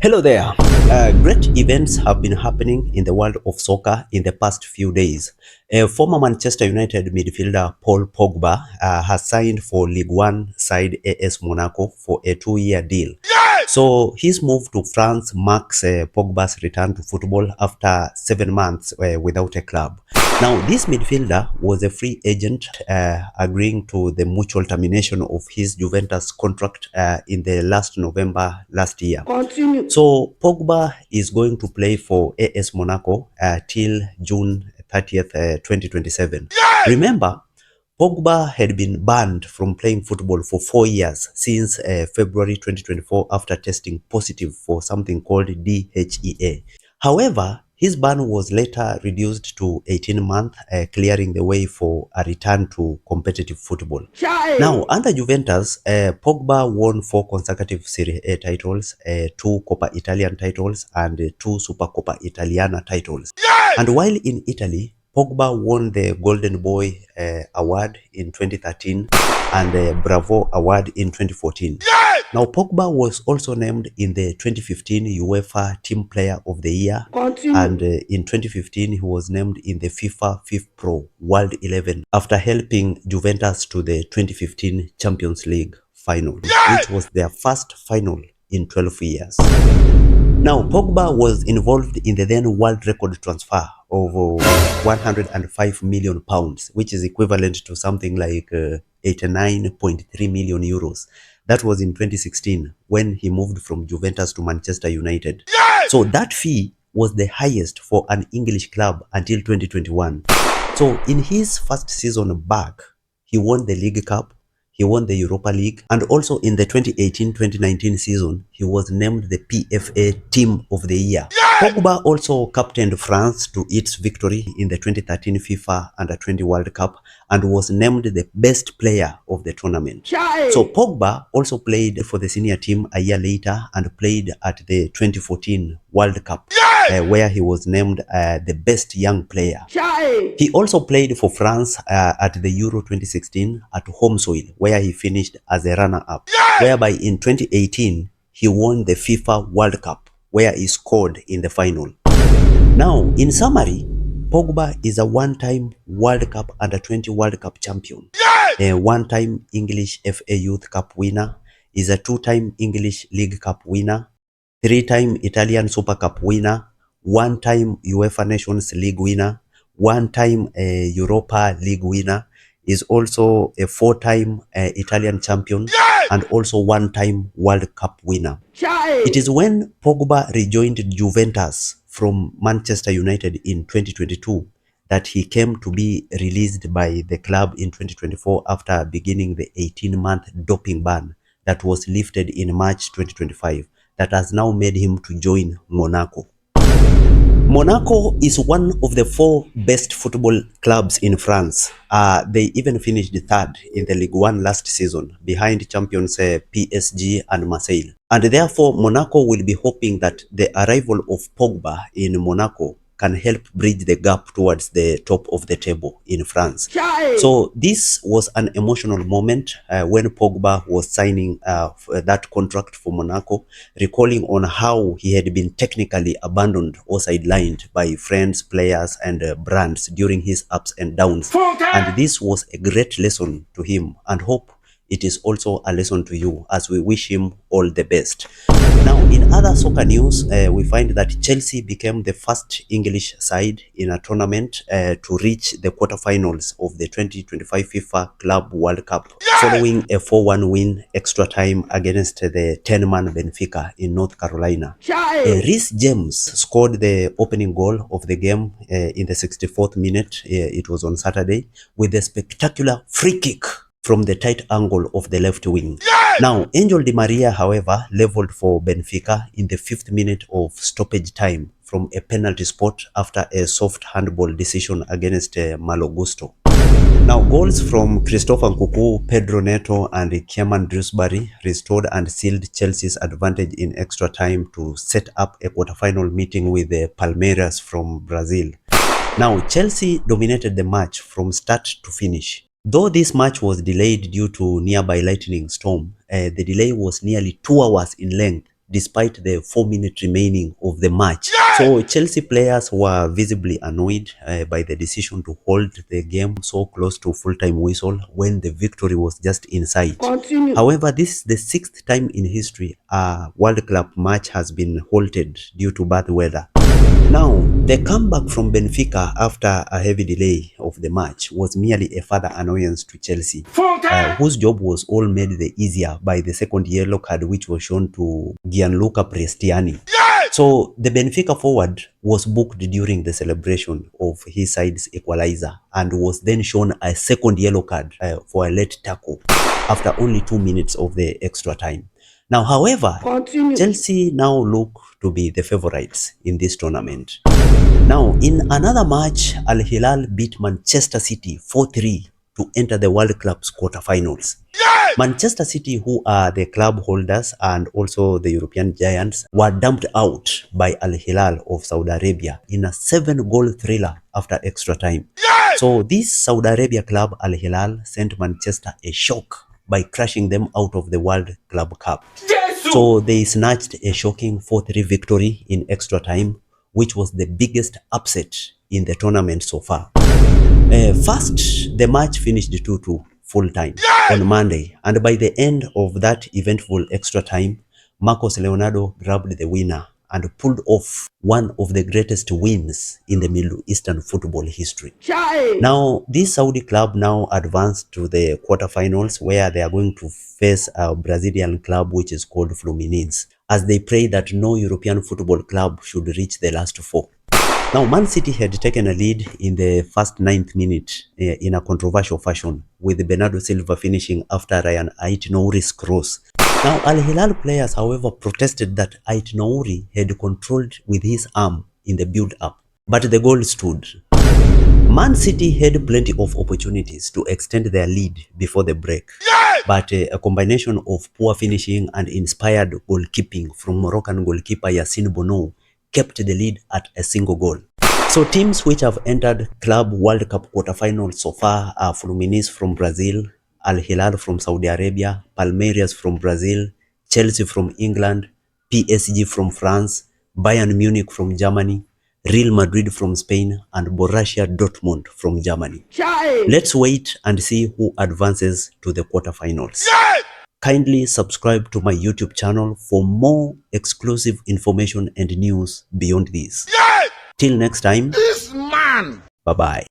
Hello there. Great events have been happening in the world of soccer in the past few days. Former Manchester United midfielder Paul Pogba has signed for League One side AS Monaco for a 2-year deal. So his move to France marks Pogba's return to football after 7 months without a club. Now, this midfielder was a free agent, agreeing to the mutual termination of his Juventus contract in the last November last year. Continue. So Pogba is going to play for AS Monaco till June 30th, 2027. Remember, Pogba had been banned from playing football for 4 years since February 2024 after testing positive for something called DHEA. However, his ban was later reduced to 18 months, clearing the way for a return to competitive football. Now, under Juventus, Pogba won 4 consecutive Serie A titles, 2 Coppa Italian titles, and 2 Supercoppa Italiana titles. And while in Italy, Pogba won the Golden Boy Award in 2013 and the Bravo Award in 2014. Now, Pogba was also named in the 2015 UEFA Team Player of the Year. Continue. And in 2015, he was named in the FIFA FIFPro World 11 after helping Juventus to the 2015 Champions League final, which was their first final in 12 years. Now, Pogba was involved in the then world record transfer of 105 million pounds, which is equivalent to something like 89.3 million euros. That was in 2016 when he moved from Juventus to Manchester United. So that fee was the highest for an English club until 2021. So in his first season back, he won the League Cup, he won the Europa League, and also in the 2018-2019 season, he was named the PFA Team of the Year. Pogba also captained France to its victory in the 2013 FIFA Under-20 World Cup and was named the best player of the tournament. So Pogba also played for the senior team a year later and played at the 2014 World Cup, where he was named the best young player. He also played for France at the Euro 2016 at home soil, where he finished as a runner-up, whereby in 2018 he won the FIFA World Cup, where he scored in the final. Now, in summary, Pogba is a one-time World Cup Under-20 World Cup champion, a one-time English FA Youth Cup winner, is a 2-time English League Cup winner, 3-time Italian Super Cup winner, 1-time UEFA Nations League winner, 1-time Europa League winner, is also a 4-time Italian champion, and also 1-time World Cup winner. It is when Pogba rejoined Juventus from Manchester United in 2022 that he came to be released by the club in 2024 after beginning the 18-month doping ban that was lifted in March 2025 that has now made him to join Monaco. Monaco is one of the 4 best football clubs in France. They even finished third in the Ligue 1 last season, behind champions PSG and Marseille. And therefore, Monaco will be hoping that the arrival of Pogba in Monaco can help bridge the gap towards the top of the table in France. So this was an emotional moment when Pogba was signing that contract for Monaco, recalling on how he had been technically abandoned or sidelined by friends, players, and brands during his ups and downs. And this was a great lesson to him, and hope it is also a lesson to you, as we wish him all the best. Now, in other soccer news, we find that Chelsea became the first English side in a tournament to reach the quarterfinals of the 2025 FIFA Club World Cup, following a 4-1 win extra time against the 10-man Benfica in North Carolina. Reece James scored the opening goal of the game in the 64th minute. It was on Saturday, with a spectacular free kick from the tight angle of the left wing. Now, Angel Di Maria, however, leveled for Benfica in the 5th minute of stoppage time from a penalty spot after a soft handball decision against Malo Gusto. Now, goals from Christopher Nkunku, Pedro Neto, and Kieran Dewsbury restored and sealed Chelsea's advantage in extra time to set up a quarterfinal meeting with the Palmeiras from Brazil. Now, Chelsea dominated the match from start to finish. Though this match was delayed due to nearby lightning storm, the delay was nearly 2 hours in length despite the 4 minutes remaining of the match. So Chelsea players were visibly annoyed by the decision to hold the game so close to full-time whistle when the victory was just in sight. Continue. However, this is the 6th time in history a World Cup match has been halted due to bad weather. Now, the comeback from Benfica after a heavy delay of the match was merely a further annoyance to Chelsea, whose job was all made the easier by the second yellow card which was shown to Gianluca Prestiani. So the Benfica forward was booked during the celebration of his side's equalizer and was then shown a second yellow card for a late tackle after only 2 minutes of the extra time. Now, however, Continue. Chelsea now look to be the favorites in this tournament. Now, in another match, Al Hilal beat Manchester City 4-3 to enter the World Cup's quarterfinals. Manchester City, who are the club holders and also the European giants, were dumped out by Al Hilal of Saudi Arabia in a 7-goal thriller after extra time. So this Saudi Arabia club, Al Hilal, sent Manchester a shock by crushing them out of the World Club Cup. So they snatched a shocking 4-3 victory in extra time, which was the biggest upset in the tournament so far. First, the match finished 2-2 full time on Monday, and by the end of that eventful extra time, Marcos Leonardo grabbed the winner and pulled off one of the greatest wins in the Middle Eastern football history. Now, this Saudi club now advanced to the quarterfinals where they are going to face a Brazilian club which is called Fluminense, as they pray that no European football club should reach the last 4. Now, Man City had taken a lead in the first 9th minute in a controversial fashion, with Bernardo Silva finishing after Ryan Ait-Nouri's cross. Now, Al Hilal players, however, protested that Ait-Nouri had controlled with his arm in the build-up, but the goal stood. Man City had plenty of opportunities to extend their lead before the break, but a combination of poor finishing and inspired goalkeeping from Moroccan goalkeeper Yassine Bono kept the lead at a single goal. So teams which have entered Club World Cup quarterfinals so far are Fluminense from Brazil, Al Hilal from Saudi Arabia, Palmeiras from Brazil, Chelsea from England, PSG from France, Bayern Munich from Germany, Real Madrid from Spain, and Borussia Dortmund from Germany. Let's wait and see who advances to the quarterfinals. Kindly subscribe to my YouTube channel for more exclusive information and news beyond this. Till next time, bye-bye.